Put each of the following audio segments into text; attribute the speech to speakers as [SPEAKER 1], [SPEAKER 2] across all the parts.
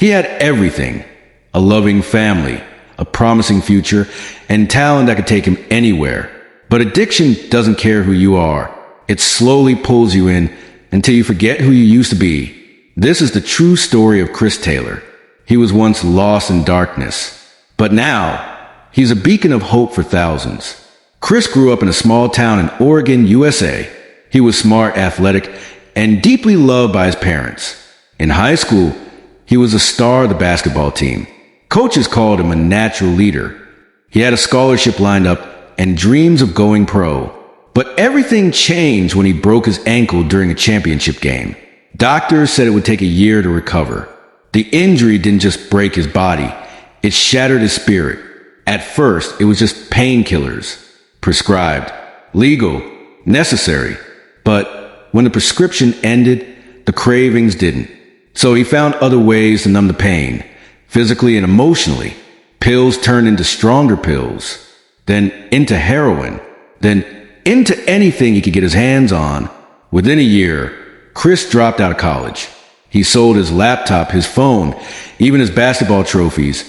[SPEAKER 1] He had everything: a loving family, a promising future, and talent that could take him anywhere. But addiction doesn't care who you are. It slowly pulls you in until you forget who you used to be. This is the true story of Chris Taylor. He was once lost in darkness, but now he's a beacon of hope for thousands. Chris grew up in a small town in Oregon, USA. He was smart, athletic, and deeply loved by his parents. In high school, he was a star of the basketball team. Coaches called him a natural leader. He had a scholarship lined up and dreams of going pro. But everything changed when he broke his ankle during a championship game. Doctors said it would take a year to recover. The injury didn't just break his body, it shattered his spirit. At first, it was just painkillers. Prescribed, legal, necessary. But when the prescription ended, the cravings didn't. So he found other ways to numb the pain, physically and emotionally. Pills turned into stronger pills, then into heroin, then into anything he could get his hands on. Within a year, Chris dropped out of college. He sold his laptop, his phone, even his basketball trophies,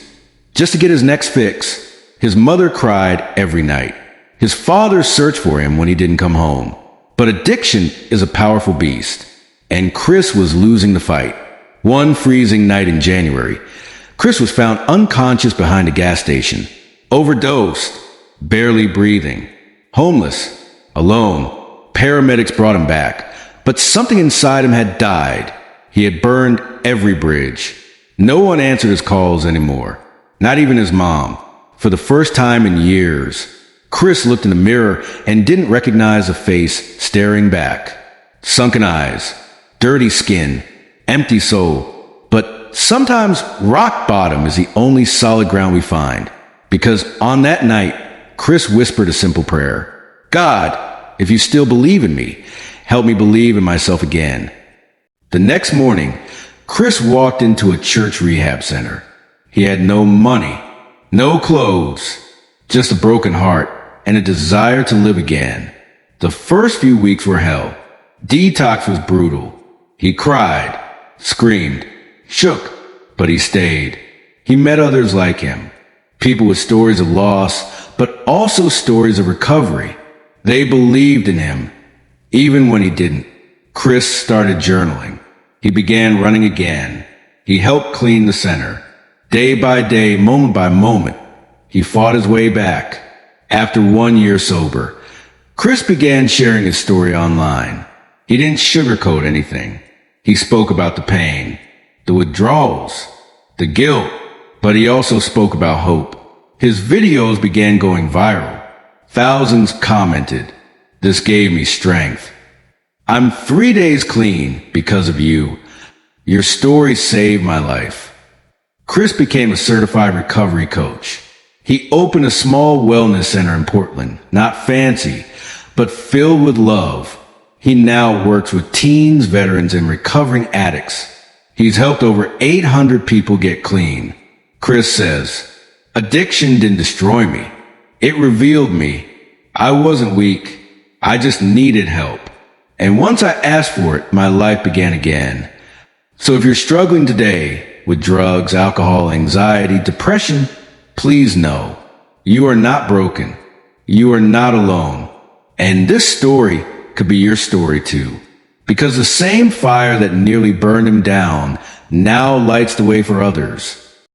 [SPEAKER 1] just to get his next fix. His mother cried every night. His father searched for him when he didn't come home. But addiction is a powerful beast, and Chris was losing the fight. One freezing night in January, Chris was found unconscious behind a gas station, overdosed, barely breathing, homeless, alone. Paramedics brought him back, but something inside him had died. He had burned every bridge. No one answered his calls anymore, not even his mom. For the first time in years, Chris looked in the mirror and didn't recognize a face staring back. Sunken eyes, dirty skin, empty soul. But sometimes rock bottom is the only solid ground we find. Because on that night, Chris whispered a simple prayer. God, if you still believe in me, help me believe in myself again. The next morning, Chris walked into a church rehab center. He had no money, no clothes, just a broken heart and a desire to live again. The first few weeks were hell. Detox was brutal. He cried, screamed, shook, but he stayed. He met others like him, people with stories of loss, but also stories of recovery. They believed in him, even when he didn't. Chris started journaling. He began running again. He helped clean the center. Day by day, moment by moment, he fought his way back. After 1 year sober, Chris began sharing his story online. He didn't sugarcoat anything. He spoke about the pain, the withdrawals, the guilt, but he also spoke about hope. His videos began going viral. Thousands commented, "This gave me strength. I'm 3 days clean because of you. Your story saved my life." Chris became a certified recovery coach. He opened a small wellness center in Portland, not fancy, but filled with love. He now works with teens, veterans, and recovering addicts. He's helped over 800 people get clean. Chris says, "Addiction didn't destroy me. It revealed me. I wasn't weak. I just needed help. And once I asked for it, my life began again." So if you're struggling today with drugs, alcohol, anxiety, depression, please know you are not broken. You are not alone. And this story could be your story too. Because the same fire that nearly burned him down now lights the way for others.